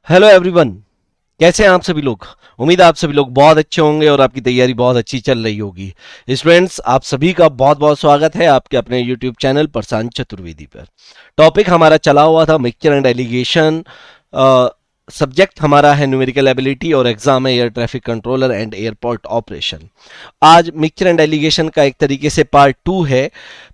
Hello everyone. कैसे हैं आप सभी लोग? उम्मीद है आप सभी लोग बहुत अच्छे होंगे और आपकी तैयारी बहुत अच्छी चल रही होगी। स्टूडेंट्स, आप सभी का बहुत बहुत स्वागत है आपके अपने यूट्यूब चैनल प्रशांत चतुर्वेदी पर। टॉपिक हमारा चला हुआ था मिक्सचर एंड एलिगेशन। सब्जेक्ट हमारा है न्यूमेरिकल एबिलिटी और एग्जाम है air traffic controller and airport operation. आज मिक्सचर एंड एलिगेशन का एक तरीके से पार्ट 2 है।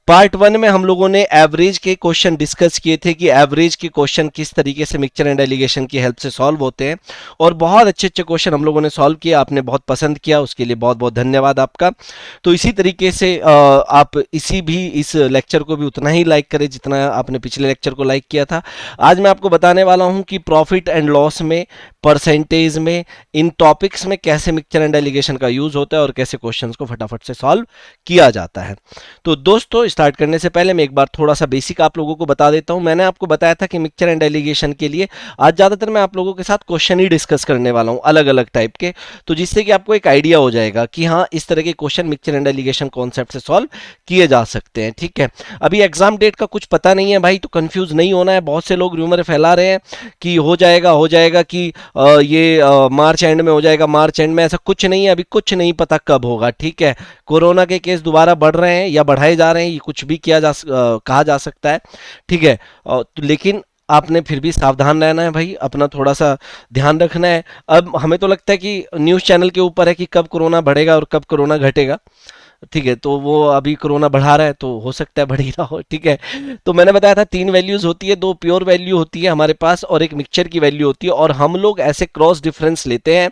पार्ट 1 में हम लोगों ने एवरेज के क्वेश्चन डिस्कस किए थे कि एवरेज के क्वेश्चन किस तरीके से मिक्सचर एंड एलिगेशन की हेल्प से सॉल्व होते हैं, और बहुत अच्छे अच्छे क्वेश्चन हम लोगों ने सॉल्व किए। आपने बहुत पसंद किया, उसके लिए बहुत बहुत धन्यवाद आपका। तो इसी तरीके से आप इस लेक्चर को भी उतना ही लाइक करें जितना आपने पिछले लेक्चर को लाइक किया था। आज मैं आपको बताने वाला हूं कि प्रॉफिट एंड लॉस में, परसेंटेज में, इन टॉपिक्स में कैसे मिक्सचर एंड एलिगेशन का यूज होता है और कैसे क्वेश्चंस को फटाफट से सॉल्व किया जाता है। तो दोस्तों, स्टार्ट करने से पहले मैं एक बार थोड़ा सा बेसिक आप लोगों को बता देता हूं। मैंने आपको बताया था कि मिक्सचर एंड एलिगेशन के लिए आज ज्यादातर मैं आप लोगों के साथ क्वेश्चन ही डिस्कस करने वाला हूं, अलग अलग टाइप के, तो जिससे कि आपको एक आइडिया हो जाएगा कि हाँ, इस तरह के question mixture and allegation concept से सॉल्व किए जा सकते हैं। ठीक है, अभी एग्जाम डेट का कुछ पता नहीं है भाई, तो कंफ्यूज नहीं होना है। बहुत से लोग रूमर फैला रहे हैं कि हो जाएगा कि ये मार्च एंड में हो जाएगा। मार्च एंड में ऐसा कुछ नहीं है, अभी कुछ नहीं पता कब होगा। ठीक है, कोरोना के केस दोबारा बढ़ रहे हैं या बढ़ाए जा रहे हैं, ये कुछ भी कहा जा सकता है। ठीक है, तो लेकिन आपने फिर भी सावधान रहना है भाई, अपना थोड़ा सा ध्यान रखना है। अब हमें तो लगता है कि न्यूज़ चैनल के ऊपर है कि कब कोरोना बढ़ेगा और कब कोरोना घटेगा। ठीक है, तो वो अभी कोरोना बढ़ा रहा है तो हो सकता है बढ़ ही रहा हो। ठीक है, तो मैंने बताया था तीन वैल्यूज होती है, दो प्योर वैल्यू होती है हमारे पास और एक मिक्सचर की वैल्यू होती है, और हम लोग ऐसे क्रॉस डिफरेंस लेते हैं।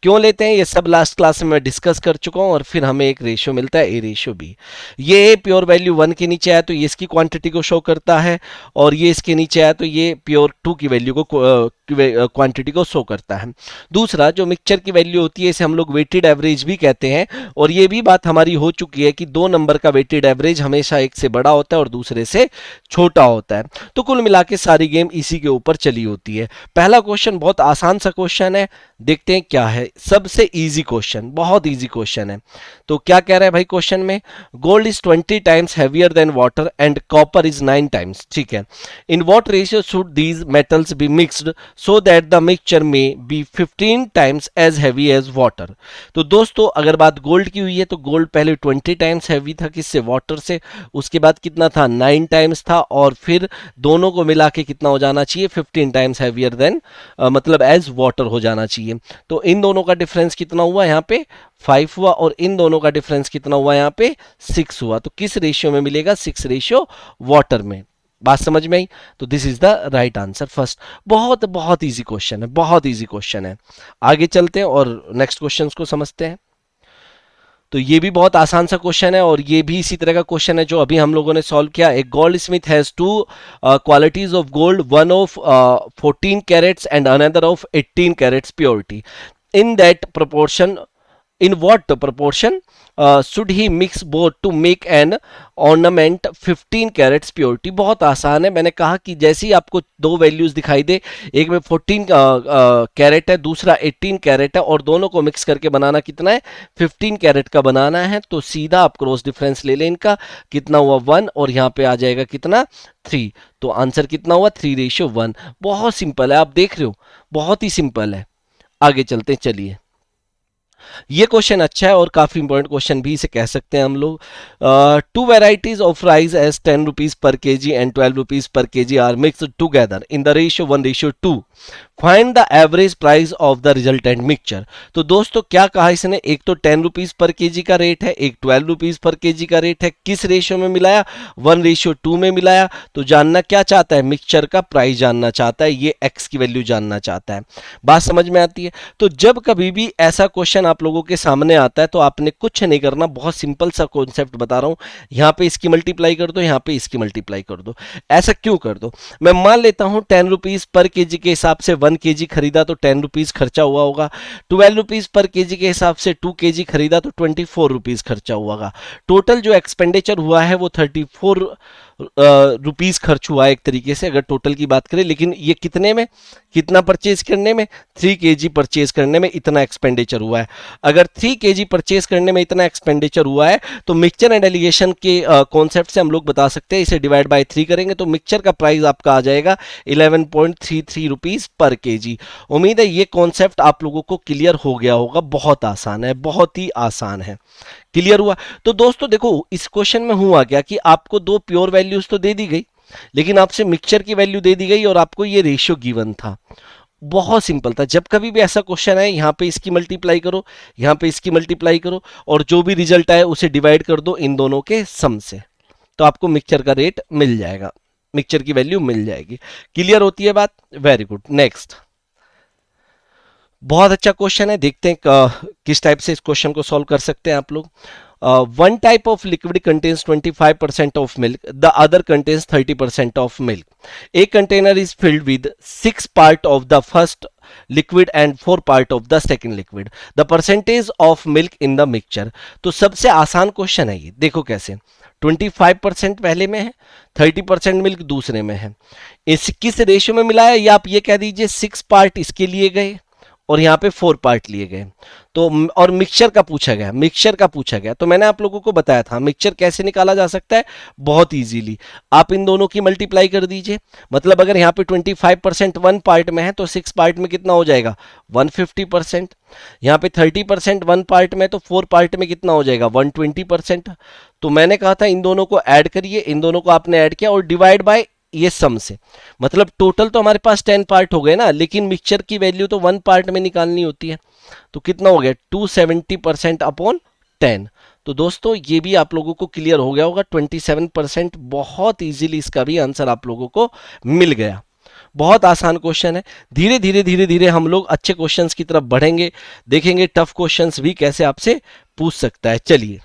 क्यों लेते हैं ये सब लास्ट क्लास में मैं डिस्कस कर चुका हूं, और फिर हमें एक रेशियो मिलता है, ए रेशियो बी। ये प्योर वैल्यू 1 के नीचे आया तो ये इसकी क्वांटिटी को शो करता है, और ये इसके नीचे आया तो ये प्योर 2 की वैल्यू को क्वांटिटी को शो करता है। दूसरा जो मिक्सचर की वैल्यू होती है, इसे हम लोग वेटेड एवरेज भी कहते हैं, और ये भी बात हमारी हो चुकी है कि दो नंबर का वेटेड एवरेज हमेशा एक से बड़ा होता है और दूसरे से छोटा होता है। तो कुल मिला के सारी गेम इसी के ऊपर चली होती है। पहला क्वेश्चन बहुत आसान सा क्वेश्चन है, देखते हैं क्या है। सबसे इजी क्वेश्चन, बहुत इजी क्वेश्चन है। तो क्या कह रहा है भाई क्वेश्चन में? Gold is 20 times heavier than water and copper is 9 times. ठीक है, in what ratio should these metals be mixed so that the mixture may be 15 times as heavy as water. तो दोस्तों, अगर बात गोल्ड की हुई है तो गोल्ड पहले 20 टाइम्स हैवी था, किससे? वाटर से। उसके बाद कितना था? 9 टाइम्स था, और फिर दोनों को मिला के कितना हो जाना चाहिए? 15 टाइम्स हैवियर देन, मतलब एज वाटर हो जाना चाहिए। तो इन दोनों का डिफरेंस कितना हुआ यहाँ पे? 5 हुआ, और इन दोनों का डिफरेंस कितना हुआ यहाँ पे? 6 हुआ। तो किस रेशियो में मिलेगा? 6 रेशियो वाटर में। बात समझ में आई? तो this is the right answer first. बहुत बहुत इजी क्वेश्चन है, बहुत इजी क्वेश्चन है। आगे चलते हैं और नेक्स्ट क्वेश्चन को समझते हैं। तो ये भी बहुत आसान सा क्वेश्चन है, और ये भी इसी तरह का क्वेश्चन है जो अभी हम लोगों ने सॉल्व किया। एक goldsmith has two qualities of gold, one of 14 carats and another of 18 carats purity. In that proportion, in what proportion should he mix both to make an ornament 15 carats purity? बहुत आसान है। मैंने कहा कि जैसे ही आपको दो values दिखाई दे, एक में 14 कैरेट है, दूसरा 18 कैरेट है, और दोनों को मिक्स करके बनाना कितना है? 15 कैरेट का बनाना है। तो सीधा आप क्रॉस डिफरेंस ले लें इनका, कितना हुआ? 1, और यहाँ पे आ जाएगा कितना? 3। तो आंसर कितना हुआ? 3 रेशियो 1। बहुत सिंपल है, आप देख रहे हो, बहुत ही सिंपल है। आगे चलते हैं, चलिए। ये क्वेश्चन अच्छा है और काफी इंपॉर्टेंट क्वेश्चन भी इसे कह सकते हैं हम लोग। Two varieties of rice as 10 rupees per K G and 12 rupees per K G are mixed together in the ratio 1:2। Find the average price of the resultant mixture. तो दोस्तों, क्या कहा इसने? एक तो 10 रुपीज पर के जी का rate है, एक 12 रुपीज पर के जी का रेट है। किस रेशियो में मिलाया? 1:2 में मिलाया। तो जानना क्या चाहता है? मिक्सचर का प्राइस जानना चाहता है, ये एक्स की वैल्यू जानना चाहता है। बात समझ में आती है? तो जब कभी भी ऐसा क्वेश्चन आप लोगों के सामने आता है तो आपने कुछ नहीं करना, बहुत सिंपल सा कॉन्सेप्ट बता रहा हूं। यहां पे इसकी मल्टीप्लाई कर दो, यहां पे इसकी मल्टीप्लाई कर दो। ऐसा क्यों कर दो? मैं मान लेता हूं 10 रुपीज पर के जी के हिसाब से 1 के जी खरीदा तो 10 रुपीज खर्चा हुआ होगा। 12 रुपीज पर के जी के हिसाब से 2 के जी खरीदा तो 24 रुपीज खर्चा हुआ होगा। टोटल जो एक्सपेंडिचर हुआ है वो 34 रुपीस खर्च हुआ है एक तरीके से अगर टोटल की बात करें, लेकिन ये कितने में, कितना परचेज करने में, 3 kg परचेज करने में इतना एक्सपेंडिचर हुआ है। अगर 3 kg परचेज करने में इतना एक्सपेंडिचर हुआ है तो मिक्सचर एंड एलिगेशन के कॉन्सेप्ट से हम लोग बता सकते हैं, इसे डिवाइड बाय 3 करेंगे तो मिक्सचर का प्राइस आपका आ जाएगा 11.33 रुपीज पर केजी। उम्मीद है ये कॉन्सेप्ट आप लोगों को क्लियर हो गया होगा, बहुत आसान है, बहुत ही आसान है। क्लियर हुआ? तो दोस्तों देखो इस क्वेश्चन में हुआ क्या कि आपको दो प्योर वैल्यूज तो दे दी गई, लेकिन आपसे मिक्सचर की वैल्यू दे दी गई और आपको ये रेशियो गिवन था। बहुत सिंपल था। जब कभी भी ऐसा क्वेश्चन है, यहां पे इसकी मल्टीप्लाई करो, यहां पे इसकी मल्टीप्लाई करो, और जो भी रिजल्ट आए उसे डिवाइड कर दो इन दोनों के सम से, तो आपको मिक्सचर का रेट मिल जाएगा, मिक्सचर की वैल्यू मिल जाएगी। क्लियर होती है बात? Very good. नेक्स्ट, बहुत अच्छा क्वेश्चन है, देखते हैं किस टाइप से इस क्वेश्चन को सॉल्व कर सकते हैं आप लोग। One type of liquid contains 25% of milk, the other contains 30% of milk. A container is filled with 6 part of the first liquid and 4 part of the second liquid. The percentage of milk in the mixture. तो सबसे आसान question है ये, देखो कैसे। 25% पहले में है, 30% मिल्क दूसरे में है। इस किस रेशियो में मिला है, या आप ये कह दीजिए 6 पार्ट इसके लिए गए और यहाँ पे 4 पार्ट लिए गए। तो और मिक्सचर का पूछा गया, मिक्सचर का पूछा गया, तो मैंने आप लोगों को बताया था मिक्सचर कैसे निकाला जा सकता है, बहुत इजीली। आप इन दोनों की मल्टीप्लाई कर दीजिए, मतलब अगर यहाँ पे 25% 1 पार्ट में है तो 6 पार्ट में कितना हो जाएगा, 150%। यहाँ पे 30% 1 पार्ट में, तो 4 पार्ट में कितना हो जाएगा, 120%। तो मैंने कहा था इन दोनों को ऐड करिए, इन दोनों को आपने ऐड किया और डिवाइड बाय ये सम से, मतलब टोटल तो हमारे पास 10 पार्ट हो गए ना, लेकिन मिक्सचर की वैल्यू तो 1 पार्ट में निकालनी होती है। तो कितना हो गया, 270% अपॉन 10। तो दोस्तों ये भी आप लोगों को क्लियर हो गया होगा, 27%। बहुत इजीली इसका भी आंसर आप लोगों को मिल गया। बहुत आसान क्वेश्चन है। धीरे धीरे धीरे धीरे हम लोग अच्छे क्वेश्चंस की तरफ बढ़ेंगे, देखेंगे टफ क्वेश्चंस भी कैसे आपसे पूछ सकता है। चलिए,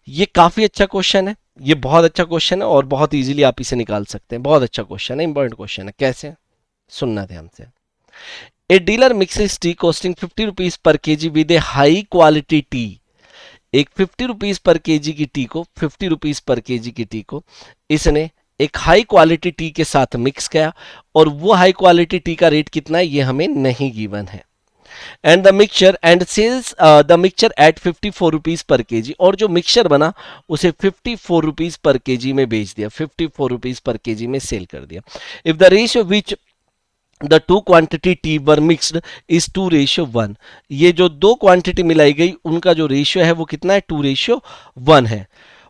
ये काफी अच्छा क्वेश्चन है, ये बहुत अच्छा क्वेश्चन है और बहुत इजीली आप इसे निकाल सकते हैं। बहुत अच्छा क्वेश्चन है, इंपॉर्टेंट क्वेश्चन है। कैसे, सुनना ध्यान से। A dealer mixes T costing 50 rupees per kg with A high quality T. एक 50 रुपीज पर केजी की टी को, 50 रुपीज पर केजी की टी को इसने एक हाई क्वालिटी टी के साथ मिक्स किया, और वो हाई क्वालिटी टी का रेट कितना है ये हमें नहीं गिवन है। And the mixture and sells the mixture at 54 rupees per kg, और जो मिक्सचर बना उसे 54 रुपीज पर केजी में बेच दिया, 54 रुपीज पर केजी में सेल कर दिया। If the ratio which the two quantity T were mixed is 2:1। ये जो दो क्वांटिटी मिलाई गई उनका जो रेशियो है वो कितना है, 2:1 है।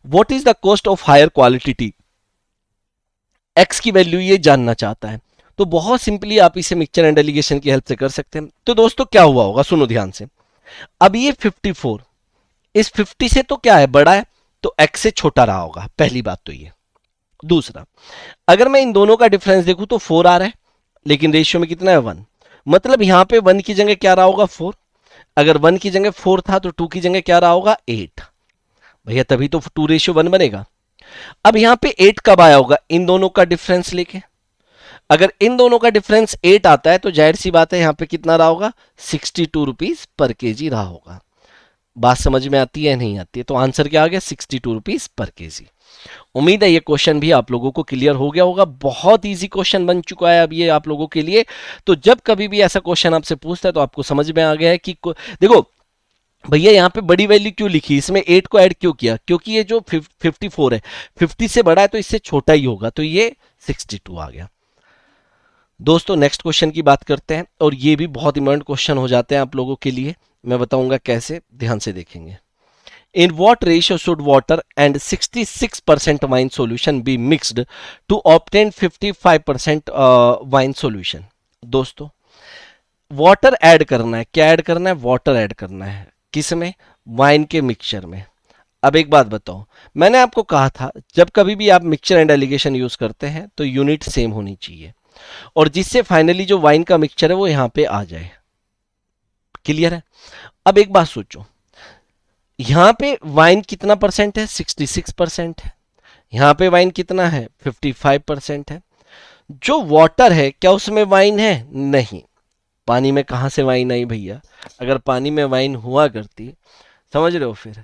What is the cost of higher quality tea, X की वैल्यू ये जानना चाहता है। तो बहुत सिंपली आप इसे मिक्सचर एंड एलिगेशन की हेल्प से कर सकते हैं। तो दोस्तों क्या हुआ होगा, सुनो ध्यान से। अब ये 54 इस 50 से तो क्या है, बड़ा है, तो x से छोटा रहा होगा, पहली बात तो ये। दूसरा, अगर मैं इन दोनों का डिफरेंस देखूं तो 4 आ रहा है, लेकिन रेशियो में कितना है, 1। मतलब यहां पे 1 की जगह क्या रहा होगा, 4। अगर 1 की जगह 4 था तो 2 की जगह क्या रहा होगा, 8। भैया तभी तो 2:1 बनेगा। अब यहां पे 8 कब आया होगा, इन दोनों का डिफरेंस लेके। अगर इन दोनों का डिफरेंस 8 आता है तो जाहिर सी बात है यहां पे कितना रहा होगा, 62 रुपीज पर केजी रहा होगा। बात समझ में आती है नहीं आती है? तो आंसर क्या आ गया, 62 रुपीज पर केजी। उम्मीद है ये क्वेश्चन भी आप लोगों को क्लियर हो गया होगा। बहुत इजी क्वेश्चन बन चुका है अब ये आप लोगों के लिए। तो जब कभी भी ऐसा क्वेश्चन आपसे पूछता है तो आपको समझ में आ गया है कि देखो भैया यहाँ पे बड़ी वैल्यू क्यों लिखी, इसमें 8 को ऐड क्यों किया, क्योंकि ये जो 54 है 50 से बड़ा है तो इससे छोटा ही होगा, तो ये 62 आ गया। दोस्तों नेक्स्ट क्वेश्चन की बात करते हैं, और ये भी बहुत इंपॉर्टेंट क्वेश्चन हो जाते हैं आप लोगों के लिए। मैं बताऊंगा कैसे, ध्यान से देखेंगे। In what ratio should water and 66% wine solution be mixed to obtain 55% wine solution? दोस्तों वाटर ऐड करना है, क्या ऐड करना है, वाटर ऐड करना है, किस में, वाइन के मिक्सचर में। अब एक बात बताओ, मैंने आपको कहा था जब कभी भी आप मिक्सचर एंड एलिगेशन यूज करते हैं तो यूनिट सेम होनी चाहिए, और जिससे फाइनली जो वाइन का मिक्सचर है वो यहां पे आ जाए। क्लियर है? अब एक बात सोचो, यहां पे वाइन कितना परसेंट है, 66% है। यहां पे वाइन कितना है, 55% है। जो वाटर है क्या उसमें वाइन है, नहीं। पानी में कहां से वाइन आई भैया, अगर पानी में वाइन हुआ करती, समझ रहे हो फिर,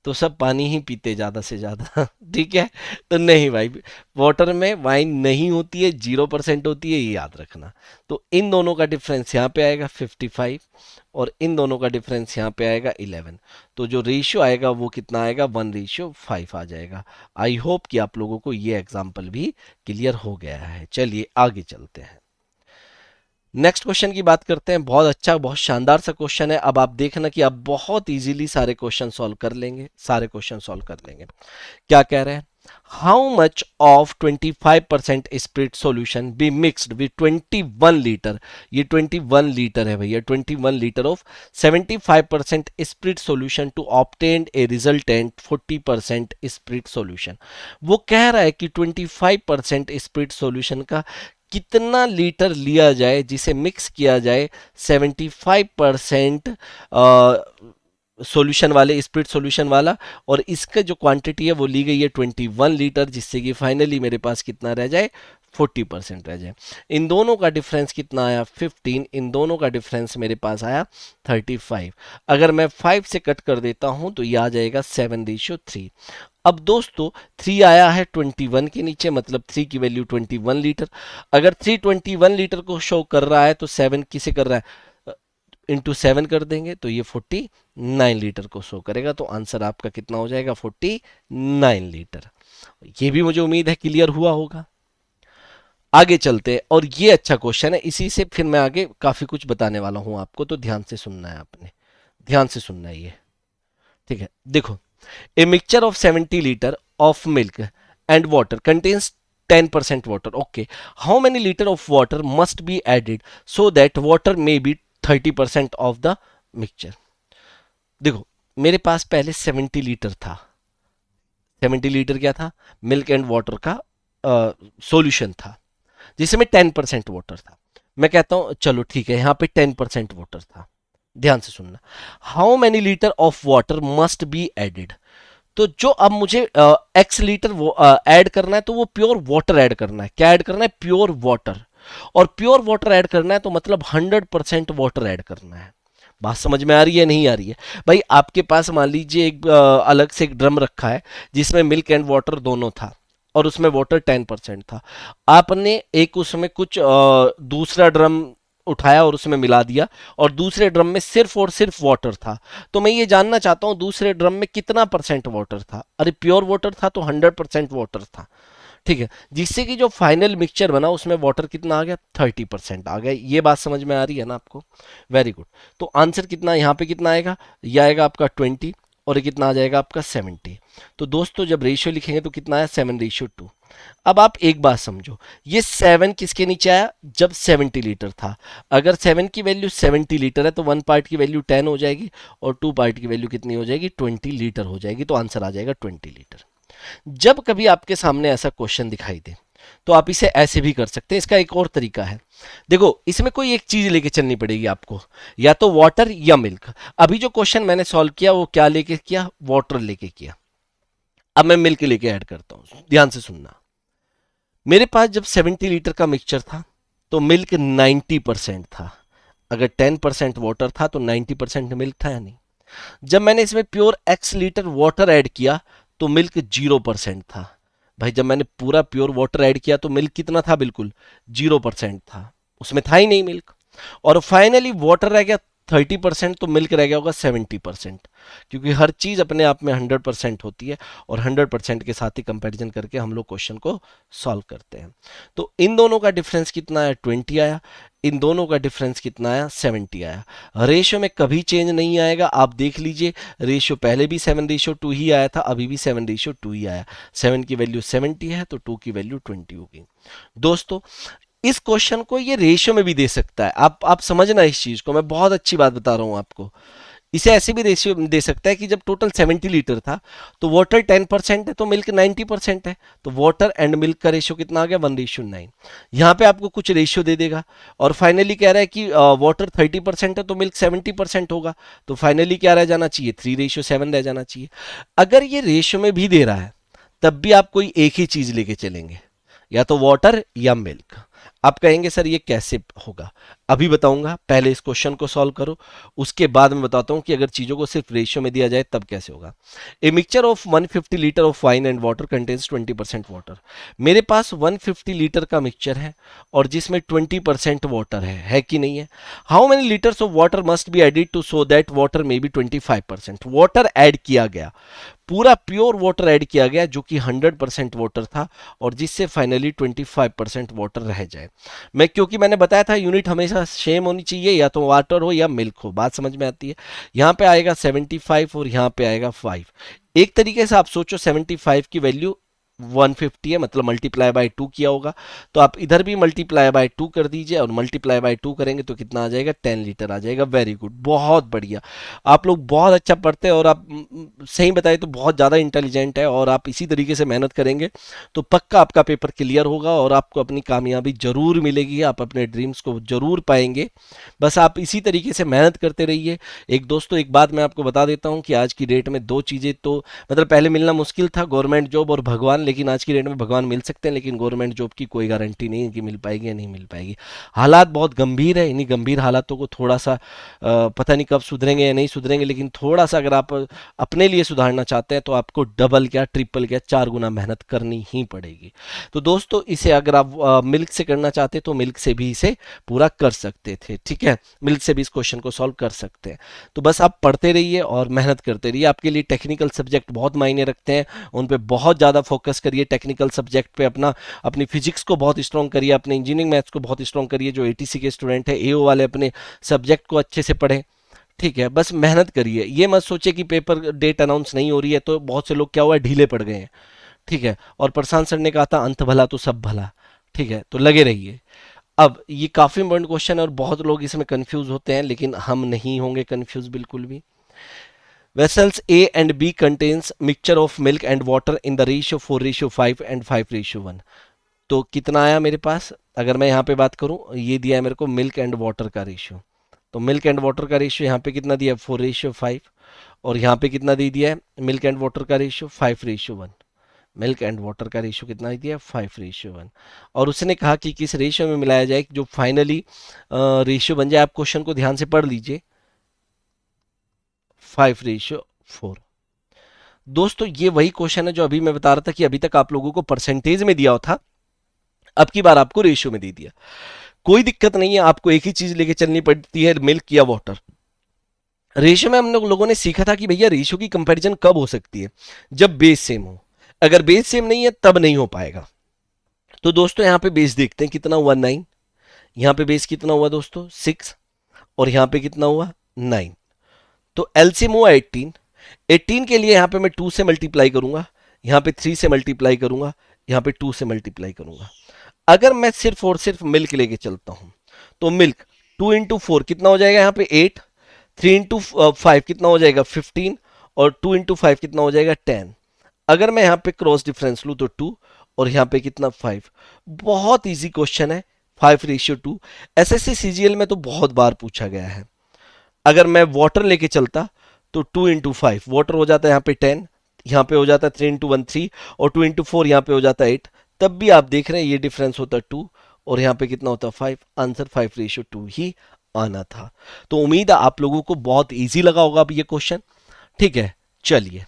तो सब पानी ही पीते ज़्यादा से ज़्यादा ठीक है। तो नहीं भाई, वाटर में वाइन नहीं होती है, 0% होती है, ये याद रखना। तो इन दोनों का डिफरेंस यहाँ पे आएगा 55 और इन दोनों का डिफरेंस यहाँ पे आएगा 11। तो जो रेशियो आएगा वो कितना आएगा, 1:5 आ जाएगा। आई होप कि आप लोगों को ये एग्जाम्पल भी क्लियर हो गया है। चलिए आगे चलते हैं, नेक्स्ट क्वेश्चन की बात करते हैं। बहुत अच्छा, बहुत शानदार सा क्वेश्चन है। अब आप देखना कि आप बहुत इजीली सारे क्वेश्चन सॉल्व कर लेंगे, सारे क्वेश्चन सॉल्व कर लेंगे। क्या कह रहे हैं, how much of 25% spirit solution be mixed with 21 litre, ये 21 लीटर है भैया, 21 litre of 75% spirit solution to obtain a resultant 40% spirit solution. वो कह रहा है कि 25% स्पिरिट सॉल्यूशन का कितना लीटर लिया जाए जिसे मिक्स किया जाए 75% सॉल्यूशन वाले, स्पिरिट सॉल्यूशन वाला, और इसका जो क्वांटिटी है वो ली गई है 21 लीटर, जिससे कि फाइनली मेरे पास कितना रह जाए, 40% रह जाए। इन दोनों का डिफरेंस कितना आया, 15, इन दोनों का डिफरेंस मेरे पास आया 35। अगर मैं 5 से कट कर देता हूं तो ये आ जाएगा 7:3। अब दोस्तों 3 आया है 21 के नीचे, मतलब 3 की वैल्यू 21 लीटर। अगर 3 21 लीटर को शो कर रहा है तो 7 किसे कर रहा है, इंटू 7 कर देंगे तो ये 49 लीटर को शो करेगा। तो आंसर आपका कितना हो जाएगा, 49 लीटर। ये भी मुझे उम्मीद है क्लियर हुआ होगा। आगे चलते हैं, और ये अच्छा क्वेश्चन है, इसी से फिर मैं आगे काफी कुछ बताने वाला हूं आपको, तो ध्यान से सुनना है आपने, ध्यान से सुनना है ये, ठीक है। देखो, a mixture of 70 liter of milk and water contains 10% water. Okay, how many liter of water must be added so that water may be 30% of the mixture? देखो, मेरे पास पहले 70 लीटर था। 70 लीटर क्या था, मिल्क एंड वाटर का solution था, जिसमें 10% water था। मैं कहता हूं चलो ठीक है, यहां पे 10% वाटर था। ध्यान से सुनना, how many litre of water must be added. तो जो अब मुझे एक्स लीटर वो ऐड करना है, तो वो प्योर वाटर ऐड करना है। क्या ऐड करना है, प्योर वाटर। और प्योर वाटर ऐड करना है तो मतलब 100% वाटर ऐड करना है। बात समझ में आ रही है, नहीं आ रही है भाई? आपके पास मान लीजिए एक अलग से एक ड्रम रखा है जिसमें मिल्क एंड वाटर दोनों था, और उसमें वाटर 10% था। आपने एक उसमें कुछ दूसरा ड्रम उठाया और उसमें मिला दिया, और दूसरे ड्रम में सिर्फ और सिर्फ वाटर था। तो मैं ये जानना चाहता हूं दूसरे ड्रम में कितना परसेंट वाटर था। अरे प्योर वाटर था तो 100% वाटर था, ठीक है। जिससे कि जो फाइनल मिक्सचर बना उसमें वाटर कितना आ गया, 30% आ गया। ये बात समझ में आ रही है ना आपको? Very good. तो आंसर कितना यहाँ पे कितना आएगा, ये आएगा आपका 20, और ये कितना आ जाएगा आपका 70। तो दोस्तों जब रेशियो लिखेंगे तो कितना आया, 7:2। अब आप एक बात समझो, ये 7 किसके नीचे आया, जब 70 लीटर था। अगर 7 की वैल्यू 70 लीटर है तो 1 पार्ट की वैल्यू 10 हो जाएगी, और 2 पार्ट की वैल्यू कितनी हो जाएगी, 20 लीटर हो जाएगी। तो आंसर आ जाएगा 20 लीटर। जब कभी आपके सामने ऐसा क्वेश्चन दिखाई दे तो आप इसे ऐसे भी कर सकते हैं। इसका एक और तरीका है, देखो इसमें कोई एक चीज लेके चलनी पड़ेगी आपको, या तो वाटर या मिल्क। अभी जो क्वेश्चन मैंने सॉल्व किया वो क्या लेके किया, वाटर लेके किया। अब मैं मिल्क लेके ऐड करता हूं, ध्यान से सुनना। मेरे पास जब 70 लीटर का मिक्सचर था तो मिल्क 90% था। अगर 10% वाटर था तो 90% मिल्क था या नहीं? जब मैंने इसमें pure x litre water add किया तो मिल्क 0% था। भाई जब मैंने पूरा प्योर वाटर ऐड किया तो मिल्क कितना था, बिल्कुल 0% था, उसमें था ही नहीं मिल्क। और फाइनली वाटर रह गया 30%, तो मिल्क रह गया होगा 70%। क्योंकि हर चीज अपने आप में 100% होती है, और 100% के साथ ही कंपैरिजन करके हम लोग क्वेश्चन को सॉल्व करते हैं। तो इन दोनों का डिफरेंस कितना आया, 20 आया। इन दोनों का डिफरेंस कितना आया, 70 आया। रेशियो में कभी चेंज नहीं आएगा, आप देख लीजिए। रेशियो पहले भी 7:2 ही आया था, अभी भी 7:2 ही आया। 7 की वैल्यू 70 है तो 2 की वैल्यू 20 होगी। दोस्तों इस क्वेश्चन को ये रेशियो में भी दे सकता है, आप समझना इस चीज को, मैं बहुत अच्छी बात बता रहा हूं आपको। इसे ऐसे भी रेशियो दे सकता है कि जब टोटल 70 लीटर था तो वाटर 10% है तो मिल्क 90% है, तो वाटर एंड मिल्क का रेशियो कितना आ गया, 1:9। यहाँ पे आपको कुछ रेशियो दे देगा, और फाइनली कह रहा है कि वाटर 30% है तो मिल्क 70% होगा, तो फाइनली क्या रह जाना चाहिए, 3:7 रह जाना चाहिए। अगर ये रेशियो में भी दे रहा है तब भी आप कोई एक ही चीज लेके चलेंगे, या तो वाटर या मिल्क। आप कहेंगे सर ये कैसे होगा, अभी बताऊंगा, पहले इस क्वेश्चन को सॉल्व करो, उसके बाद मैं बताता हूं कि अगर चीजों को सिर्फ रेशियो में दिया जाए तब कैसे होगा। A mixture of 150 litre of wine and water contains 20% water. मेरे पास 150 लीटर का मिक्सचर है और जिसमें 20% वाटर है कि नहीं है। How many litres of water must be added to so that water में बी 25%। वाटर ऐड किया गया, पूरा प्योर वाटर ऐड किया गया जो कि 100% वाटर था और जिससे फाइनली 25% वाटर रह जाए। मैं क्योंकि मैंने बताया था यूनिट हमेशा सेम होनी चाहिए, या तो वाटर हो या मिल्क हो, बात समझ में आती है। यहाँ पे आएगा 75 और यहाँ पे आएगा 5। एक तरीके से आप सोचो 75 की वैल्यू 150 है, मतलब मल्टीप्लाई बाय 2 किया होगा, तो आप इधर भी मल्टीप्लाई बाय 2 कर दीजिए और मल्टीप्लाई बाय 2 करेंगे तो कितना आ जाएगा, 10 लीटर आ जाएगा। वेरी गुड, बहुत बढ़िया, आप लोग बहुत अच्छा पढ़ते हैं और आप सही बताए तो बहुत ज़्यादा इंटेलिजेंट है, और आप इसी तरीके से मेहनत करेंगे तो पक्का आपका पेपर क्लियर होगा और आपको अपनी कामयाबी जरूर मिलेगी, आप अपने ड्रीम्स को जरूर पाएंगे। बस आप इसी तरीके से मेहनत करते रहिए। एक दोस्तों एक बात मैं आपको बता देता हूँ कि आज की डेट में दो चीज़ें तो मतलब पहले मिलना मुश्किल था, गवर्नमेंट जॉब और भगवान, लेकिन आज की डेट में भगवान मिल सकते हैं लेकिन गवर्नमेंट जॉब की कोई गारंटी नहीं है कि मिल पाएगी या नहीं मिल पाएगी। हालात बहुत गंभीर है, इन्हीं गंभीर हालातों को थोड़ा सा पता नहीं कब सुधरेंगे या नहीं सुधरेंगे, लेकिन थोड़ा सा अगर आप अपने लिए सुधारना चाहते हैं तो आपको डबल क्या ट्रिपल क्या 4 गुना मेहनत करनी ही पड़ेगी। तो दोस्तों इसे अगर आप मिल्क से करना चाहते तो मिल्क से भी इसे पूरा कर सकते थे, ठीक है, मिल्क से भी इस क्वेश्चन को सॉल्व कर सकते हैं। तो बस आप पढ़ते रहिए और मेहनत करते रहिए। आपके लिए टेक्निकल सब्जेक्ट बहुत मायने रखते हैं, उन पे बहुत ज़्यादा फोकस करिए। टेक्निकल सब्जेक्ट पे अपनी फिजिक्स को बहुत स्ट्रॉन्ग करिए, अपने इंजीनियरिंग मैथ्स को बहुत स्ट्रॉन्ग करिए। जो एटीसी के स्टूडेंट है, एओ वाले, अपने सब्जेक्ट को अच्छे से पढ़ें, ठीक है, बस मेहनत करिए। ये मत सोचे कि पेपर डेट अनाउंस नहीं हो रही है तो बहुत से लोग क्या हुआ ढीले पड़ गए हैं, ठीक है। और प्रशांत सर ने कहा था अंत भला तो सब भला, ठीक है, तो लगे रहिए। अब ये काफी इंपॉर्टेंट क्वेश्चन है और बहुत लोग इसमें कंफ्यूज होते हैं, लेकिन हम नहीं होंगे कंफ्यूज बिल्कुल भी। Vessels A and B contains mixture of milk and water in the ratio 4:5 and 5:1। तो कितना आया मेरे पास, अगर मैं यहाँ पे बात करूँ, ये दिया है मेरे को मिल्क एंड वाटर का रेशियो। तो मिल्क एंड वाटर का रेशियो यहाँ पे कितना दिया है, 4:5, और यहाँ पे कितना दे दिया है मिल्क एंड वाटर का रेशियो 5:1। मिल्क एंड वाटर का रेशियो कितना दिया है, 5:1। और उसने कहा कि किस रेशियो में मिलाया जाए जो फाइनली रेशियो बन जाए। आप क्वेश्चन को ध्यान से पढ़ लीजिए, 5:4। दोस्तों ये वही क्वेश्चन है जो अभी मैं बता रहा था कि अभी तक आप लोगों को परसेंटेज में दिया था, अब की बार आपको रेशियो में दे दिया। कोई दिक्कत नहीं है, आपको एक ही चीज लेके चलनी पड़ती है, मिल्क या वाटर। रेशियो में हम लोगों ने सीखा था कि भैया रेशियो की कंपैरिजन कब हो सकती है, जब बेस सेम हो। अगर बेस सेम नहीं है तब नहीं हो पाएगा। तो दोस्तों यहाँ पे बेस देखते हैं कितना हुआ, 9। यहाँ पे बेस कितना हुआ दोस्तों, 6, और यहाँ पे कितना हुआ, 9। तो एलसीएम हुआ 18। 18 के लिए यहाँ पे मैं 2 से मल्टीप्लाई करूंगा, यहाँ पे 3 से मल्टीप्लाई करूंगा, यहाँ पे 2 से मल्टीप्लाई करूंगा। अगर मैं सिर्फ और सिर्फ मिल्क लेके चलता हूं तो मिल्क 2 into 4 कितना हो जाएगा, यहाँ पे 8, 3 into 5 कितना हो जाएगा 15, और 2 into 5 कितना हो जाएगा 10। अगर मैं यहाँ पे क्रॉस डिफरेंस लूँ तो 2, और यहाँ पे कितना 5। बहुत इजी क्वेश्चन है, 5:2। एसएससी सीजीएल में तो बहुत बार पूछा गया है। अगर मैं वाटर लेके चलता तो 2 into 5 वाटर हो जाता है यहाँ पे 10, यहाँ पे हो जाता है 3 into 1 3, और 2 into 4 यहाँ पे हो जाता है 8। तब भी आप देख रहे हैं ये डिफरेंस होता है 2, और यहाँ पे कितना होता है 5। आंसर 5:2 ही आना था। तो उम्मीद है आप लोगों को बहुत इजी लगा होगा अब ये क्वेश्चन, ठीक है। चलिए,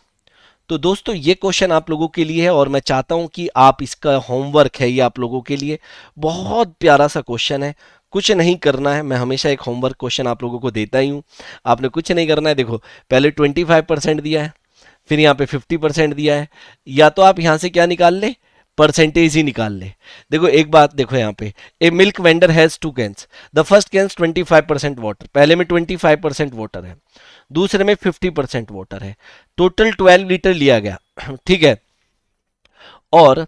तो दोस्तों ये क्वेश्चन आप लोगों के लिए है और मैं चाहता हूं कि आप इसका होमवर्क है, ये आप लोगों के लिए बहुत प्यारा सा क्वेश्चन है। कुछ नहीं करना है, मैं हमेशा एक होमवर्क क्वेश्चन आप लोगों को देता ही हूं। आपने कुछ नहीं करना है, देखो पहले 25% दिया है, फिर यहाँ पे 50% दिया है, या तो आप यहाँ से क्या निकाल ले, परसेंटेज ही निकाल ले। देखो एक बात देखो यहाँ पे, a milk vendor has 2 cans, the first cans 25% water, पहले में 25% वाटर है, दूसरे में 50% वाटर है, टोटल 12 लीटर लिया गया, ठीक है। और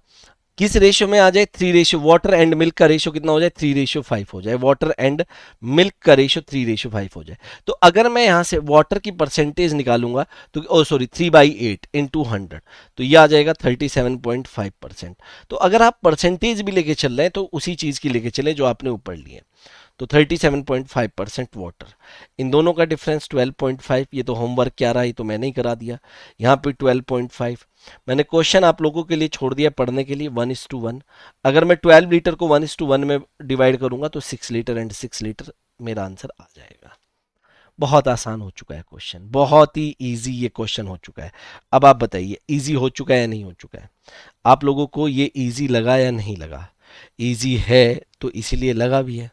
किस रेशियो में आ जाए, 3 रेशियो, वाटर एंड मिल्क का रेशियो कितना हो जाए, 3:5 हो जाए, वाटर एंड मिल्क का रेशियो 3:5 हो जाए। तो अगर मैं यहां से वाटर की परसेंटेज निकालूंगा तो ओ सॉरी 3/8 into 100, तो ये आ जाएगा 37.5%। तो अगर आप परसेंटेज भी लेके चल रहे हैं तो उसी चीज की लेके चले जो आपने ऊपर लिए। तो 37.5% वाटर। इन दोनों का डिफरेंस 12.5, ये तो होमवर्क क्या रहा, ये तो मैंने ही करा दिया। यहाँ पे 12.5, मैंने क्वेश्चन आप लोगों के लिए छोड़ दिया पढ़ने के लिए 1:1। अगर मैं 12 लीटर को 1:1 में डिवाइड करूंगा तो 6 लीटर एंड 6 लीटर मेरा आंसर आ जाएगा। बहुत आसान हो चुका है क्वेश्चन, बहुत ही इजी ये क्वेश्चन हो चुका है। अब आप बताइए इजी हो चुका है या नहीं हो चुका है? आप लोगों को ये इजी लगा या नहीं लगा? इजी है तो इसीलिए लगा भी है।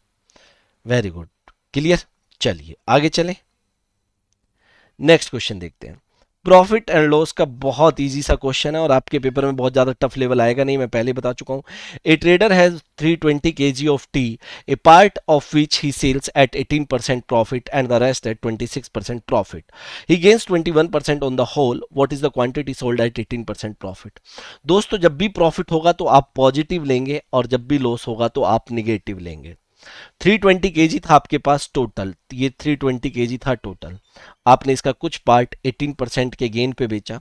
Very good, clear. चलिए आगे चलें, नेक्स्ट क्वेश्चन देखते हैं। प्रॉफिट एंड लॉस का बहुत इजी सा क्वेश्चन है और आपके पेपर में बहुत ज्यादा टफ लेवल आएगा नहीं, मैं पहले बता चुका हूं। A trader has 320 kg of tea, a part of which he sells at 18% profit and the rest at 26% profit. He gains 21% on the whole, what is the quantity sold at 18% profit. दोस्तों जब भी profit होगा तो आप positive लेंगे और जब भी लॉस होगा तो आप निगेटिव लेंगे। 320 kg था आपके पास टोटल, ये 320 kg था टोटल। आपने इसका कुछ पार्ट 18% के गेन पे बेचा,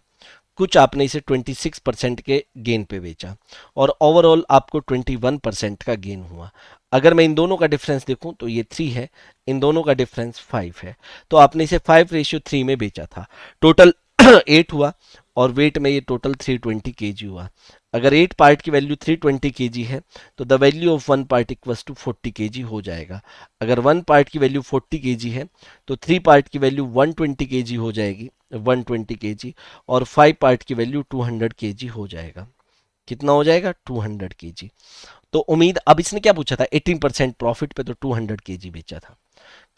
कुछ आपने इसे 26% के गेन पे बेचा और ओवरऑल आपको 21% का गेन हुआ। अगर मैं इन दोनों का डिफरेंस देखूं तो ये 3 है, इन दोनों का डिफरेंस 5 है, तो आपने इसे 5:3 में बेचा था। टोटल 8 हुआ और वेट में ये टोटल 320 kg हुआ। अगर 8 पार्ट की वैल्यू 320 kg है तो the value of 1 part equals to 40 kg हो जाएगा। अगर 1 पार्ट की वैल्यू 40 kg है तो 3 पार्ट की वैल्यू 120 kg हो जाएगी, 120 kg, और 5 पार्ट की वैल्यू 200 kg हो जाएगा। कितना हो जाएगा? 200 kg। तो उम्मीद, अब इसने क्या पूछा था? 18% प्रॉफिट पे तो 200 kg बेचा था।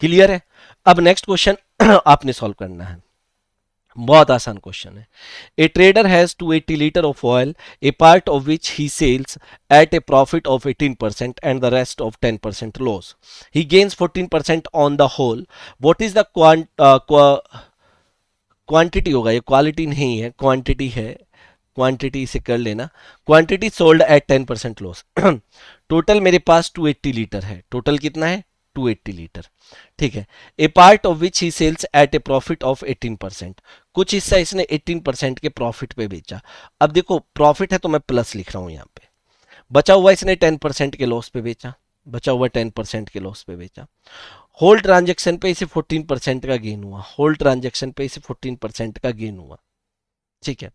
क्लियर है? अब नेक्स्ट क्वेश्चन आपने सॉल्व करना है, बहुत आसान क्वेश्चन है। A trader has 280 litre of oil, a part of which he sells at a profit of 18% and the rest of 10% loss. He gains 14% on the whole, what is the quantity, होगा ये quality नहीं है, quantity है, quantity से कर लेना, quantity sold eight 10% loss. Total मेरे पास 280 litre है, टोटल कितना है? 280 लीटर, ठीक है। A part of which he sells at a profit of 18%, कुछ हिस्सा इसने 18% के प्रॉफिट पे बेचा। अब देखो प्रॉफिट है तो मैं प्लस लिख रहा हूं यहां पे, बचा हुआ इसने 10% के लॉस पे बेचा, बचा हुआ 10% के लॉस पे बेचा। होल ट्रांजेक्शन पे इसे 14% का गेन हुआ, होल ट्रांजेक्शन पे इसे 14% का गेन हुआ, ठीक है।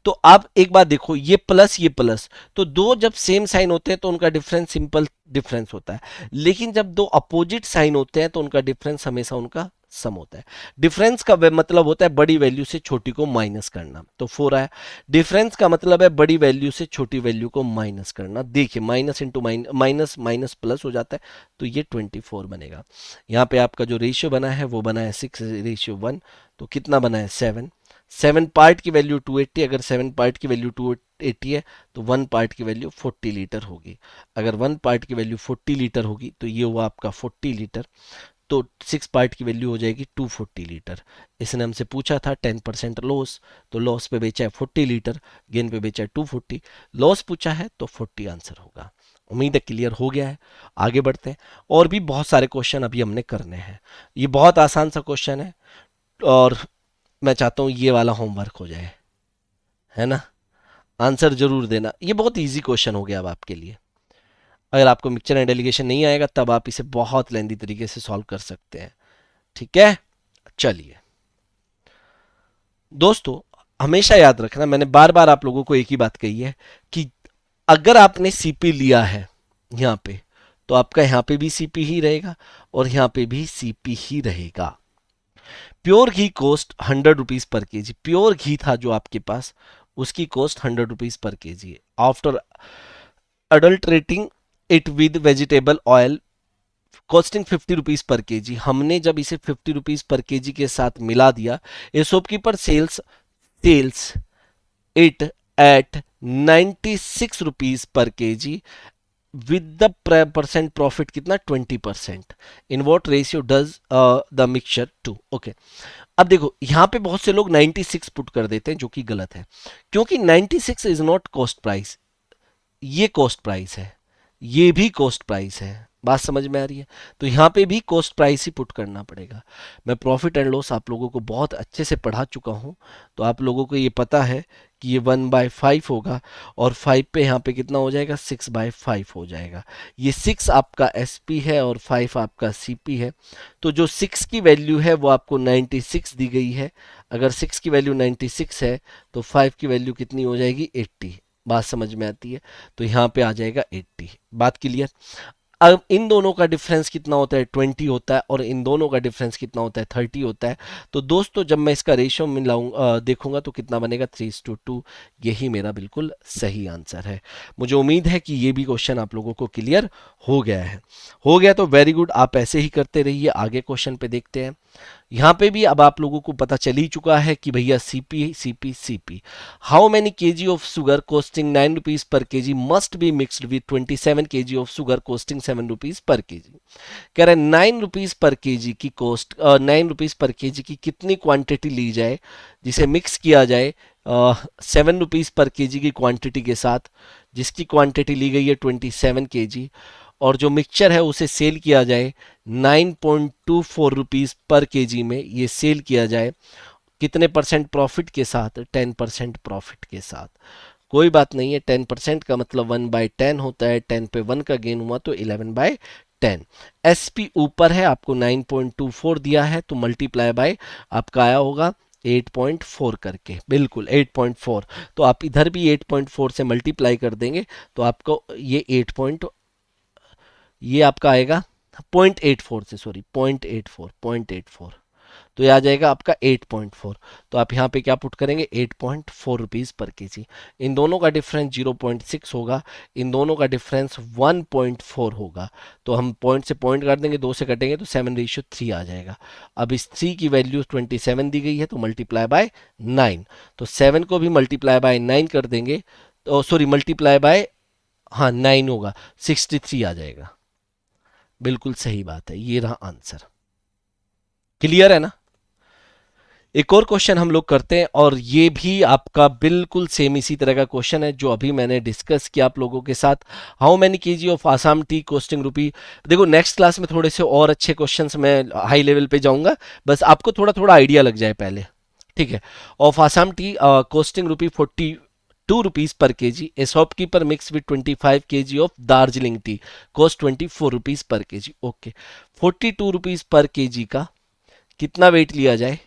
तो आप एक बात देखो, ये प्लस, तो दो जब सेम साइन होते हैं तो उनका डिफरेंस सिंपल डिफरेंस होता है, लेकिन जब दो अपोजिट साइन होते हैं तो उनका डिफरेंस हमेशा उनका सम होता है। डिफरेंस का मतलब होता है बड़ी वैल्यू से छोटी को माइनस करना, तो 4 आया। डिफरेंस का मतलब है बड़ी वैल्यू से छोटी वैल्यू को माइनस करना। देखिए minus into minus minus plus हो जाता है, तो ये 24 बनेगा। यहाँ पे आपका जो रेशियो बना है वो बना है 6:1, तो कितना बना है? 7। 7 पार्ट की वैल्यू 280, अगर 7 पार्ट की वैल्यू 280 है तो 1 पार्ट की वैल्यू 40 लीटर होगी। अगर 1 पार्ट की वैल्यू 40 लीटर होगी तो ये हुआ आपका 40 लीटर, तो 6 पार्ट की वैल्यू हो जाएगी 240 लीटर। इसने हमसे पूछा था 10% लॉस, तो लॉस पे बेचा है 40 लीटर, गेन पे बेचा है 240, लॉस पूछा है तो 40 आंसर होगा। उम्मीद है क्लियर हो गया है। आगे बढ़ते हैं, और भी बहुत सारे क्वेश्चन अभी हमने करने हैं। ये बहुत आसान सा क्वेश्चन है और मैं चाहता हूँ ये वाला होमवर्क हो जाए, है ना? आंसर जरूर देना, ये बहुत इजी क्वेश्चन हो गया अब आपके लिए। अगर आपको मिक्सचर एंड डेलीगेशन नहीं आएगा तब आप इसे बहुत लेंदी तरीके से सॉल्व कर सकते हैं, ठीक है। चलिए दोस्तों, हमेशा याद रखना, मैंने बार बार आप लोगों को एक ही बात कही है कि अगर आपने सीपी लिया है यहां पे, तो आपका यहां पे भी सीपी ही रहेगा और यहां पे भी सीपी ही रहेगा। Pure ghee cost 100 rupees per kg, pure ghee था जो आपके पास, उसकी कॉस्ट 100 रुपीज पर केजी है। After adulterating it with vegetable oil costing 50 rupees per kg, हमने जब इसे 50 रुपीज पर केजी के साथ मिला दिया, ये shopkeeper sells it at 96 rupees per kg with the percent profit कितना? 20%। In what ratio does the mixture to? Okay, अब देखो यहां पे बहुत से लोग 96 पुट कर देते हैं जो कि गलत है, क्योंकि 96 इज नॉट कॉस्ट प्राइस, ये कॉस्ट प्राइस है, ये भी कॉस्ट प्राइस है, बात समझ में आ रही है? तो यहाँ पे भी कॉस्ट प्राइस ही पुट करना पड़ेगा। मैं प्रॉफिट एंड लॉस आप लोगों को बहुत अच्छे से पढ़ा चुका हूँ, तो आप लोगों को ये पता है कि ये 1/5 होगा, और 5 पे यहाँ पे कितना हो जाएगा, 6/5 हो जाएगा। ये 6 आपका SP है और 5 आपका CP है। तो जो 6 की वैल्यू है वो आपको 96 दी गई है। अगर 6 की वैल्यू 96 है तो 5 की वैल्यू कितनी हो जाएगी, 80। बात समझ में आती है? तो यहाँ पे आ जाएगा 80। बात क्लियर? अब इन दोनों का डिफरेंस कितना होता है, 20 होता है, और इन दोनों का डिफरेंस कितना होता है, 30 होता है। तो दोस्तों जब मैं इसका रेशियो मिलाऊंगा देखूंगा तो कितना बनेगा, 3:2। यही मेरा बिल्कुल सही आंसर है। मुझे उम्मीद है कि ये भी क्वेश्चन आप लोगों को क्लियर हो गया है। हो गया तो वेरी गुड, आप ऐसे ही करते रहिए। आगे क्वेश्चन पे देखते हैं। यहाँ पे भी अब आप लोगों को पता चल ही चुका है कि भैया CP CP CP, how many kg of sugar costing 9 rupees per KG must be mixed with 27 KG of sugar costing 7 rupees per KG. कह रहे हैं 9 रुपीज पर केजी की कॉस्ट, 9 रुपीज पर केजी की कितनी क्वांटिटी ली जाए जिसे mix किया जाए 7 रुपीज पर केजी की क्वांटिटी के साथ, जिसकी क्वांटिटी ली गई है 27 केजी, और जो मिक्सचर है उसे सेल किया जाए 9.24 रुपीज पर केजी में, ये सेल किया जाए कितने परसेंट प्रॉफिट के साथ, 10% प्रॉफिट के साथ। कोई बात नहीं है, 10% का मतलब 1/10 होता है, 10 पे 1 का गेन हुआ तो 11/10। SP ऊपर है, आपको 9.24 दिया है, तो मल्टीप्लाई बाय आपका आया होगा 8.4 करके, बिल्कुल 8.4। तो आप इधर भी 8.4 से मल्टीप्लाई कर देंगे तो आपको ये ये आपका आएगा 0.84 से, सॉरी 0.84 तो ये आ जाएगा आपका 8.4। तो आप यहाँ पे क्या पुट करेंगे, 8.4 रुपीज पर केजी। इन दोनों का डिफरेंस 0.6 होगा, इन दोनों का डिफरेंस 1.4 होगा। तो हम पॉइंट से पॉइंट काट देंगे, 2 से कटेंगे तो 7:3 आ जाएगा। अब इस 3 की वैल्यू 27 दी गई है तो मल्टीप्लाई बाय 9, तो 7 को भी मल्टीप्लाई बाय 9 कर देंगे, तो सॉरी मल्टीप्लाई बाय, हाँ 9 होगा, 63 आ जाएगा। बिल्कुल सही बात है, ये रहा आंसर। क्लियर है ना? एक और क्वेश्चन हम लोग करते हैं, और ये भी आपका बिल्कुल सेम इसी तरह का क्वेश्चन है जो अभी मैंने डिस्कस किया आप लोगों के साथ। How many kg of Assam tea costing rupee. देखो नेक्स्ट क्लास में थोड़े से और अच्छे क्वेश्चंस मैं हाई लेवल पे जाऊंगा, बस आपको थोड़ा थोड़ा आइडिया लग जाए पहले, ठीक है। Of Assam tea costing rupee 42 rupees per KG, A shopkeeper mix with 25 KG of Darjeeling T, cost 24 rupees per KG. Okay, 42 rupees per KG का कितना वेट लिया जाए,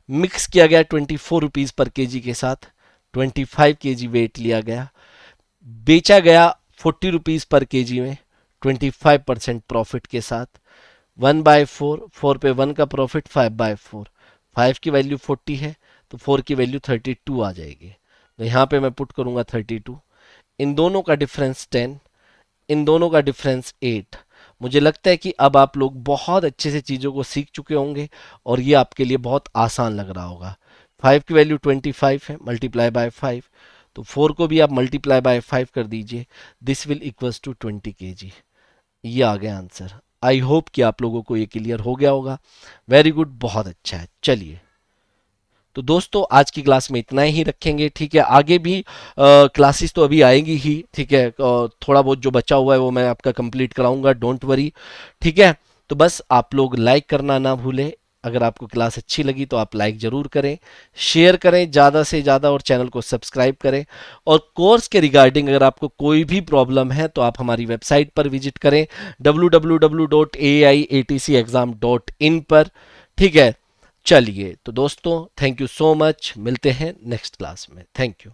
मिक्स किया गया 24 रुपीज पर केजी के साथ, 25 केजी वेट लिया गया, बेचा गया 40 रुपीज पर केजी में 25% प्रॉफिट के साथ, 1/4, 4 पे 1 का प्रॉफिट 5/4, 5 की वैल्यू 40 है तो 4 की वैल्यू 32 आ जाएगी। तो यहाँ पे मैं पुट करूंगा 32, इन दोनों का डिफरेंस 10, इन दोनों का डिफरेंस 8। मुझे लगता है कि अब आप लोग बहुत अच्छे से चीज़ों को सीख चुके होंगे और ये आपके लिए बहुत आसान लग रहा होगा। 5 की वैल्यू 25 है, मल्टीप्लाई बाय 5, तो 4 को भी आप मल्टीप्लाई बाय 5 कर दीजिए, this will equals to 20 kg. ये आ गया आंसर। आई होप कि आप लोगों को ये क्लियर हो गया होगा। वेरी गुड, बहुत अच्छा है। चलिए, तो दोस्तों आज की क्लास में इतना ही रखेंगे, ठीक है। आगे भी क्लासेस तो अभी आएंगी ही, ठीक है। थोड़ा बहुत जो बचा हुआ है वो मैं आपका कंप्लीट कराऊंगा, डोंट वरी, ठीक है। तो बस आप लोग लाइक करना ना भूलें। अगर आपको क्लास अच्छी लगी तो आप लाइक ज़रूर करें, शेयर करें ज़्यादा से ज़्यादा, और चैनल को सब्सक्राइब करें। और कोर्स के रिगार्डिंग अगर आपको कोई भी प्रॉब्लम है तो आप हमारी वेबसाइट पर विजिट करें, www.aiatcexam.in पर, ठीक है। चलिए तो दोस्तों, थैंक यू सो मच, मिलते हैं नेक्स्ट क्लास में। Thank you.